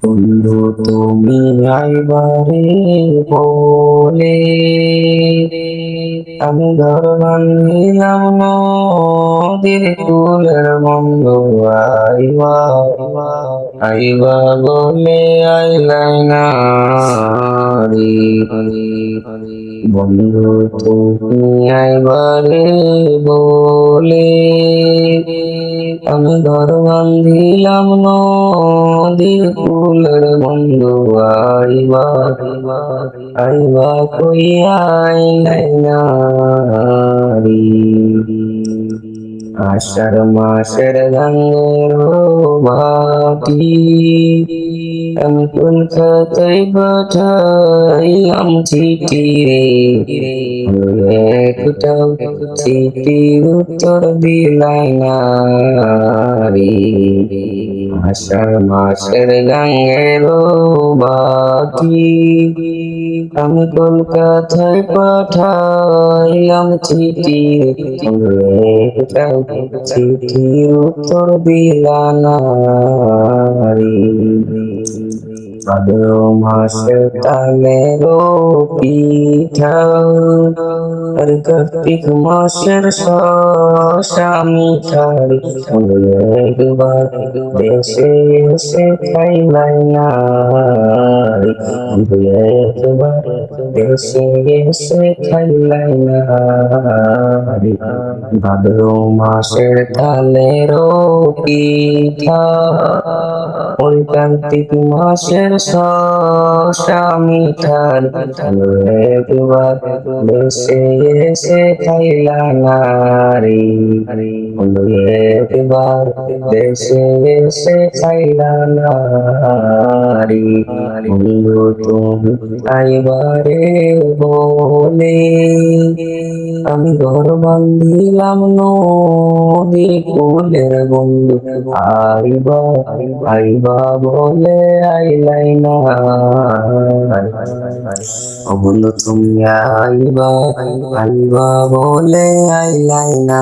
বন্ধু তুমি আইবারে বলে আমি ঘর বান্ধিলাম নদীর কূলের বন্ধু আইবা আইবা বলে আইলাই না রে। বন্ধু তুমি আইবারে বলে আমি ঘর বান্ধিলাম নদীর কূলের বন্ধু আইবা আইবা কইয়া আইলাই না রে। আষাঢ় মাসের গাঙ্গের ভাটি আমি কলকাতায় পাঠাইলাম চিঠি রে, একটাও চিঠির উত্তর দিলাই না রে। আষাঢ় মাসের গাঙ্গের ভাটি আমি কলকাতায় পাঠাইলাম চিঠি, একটাও চিঠির উত্তর দিলা না রে। ভাদ্র মাসে তালের পিঠা আর কার্তিক মাসের শসা মিঠাই একবার দেশে এসে খাইলাই না রে। একবার দেশে এসে খাইলাই না রে। ভাদ্র মাসের তালের পিঠা ওই কার্তিক মাসের শসা মিঠাই একবার দেশে এসে খাইলা না রে। একবার দেশে এসে খাইলা না রে। বন্ধু তুমি আইবারে বলে আমি ঘর বান্ধিলাম নদীর কূলের বন্ধু আইবা আইবা বলে আইলাই না। ও বন্ধু তুমি আইবা আইবা বলে আইলাই না।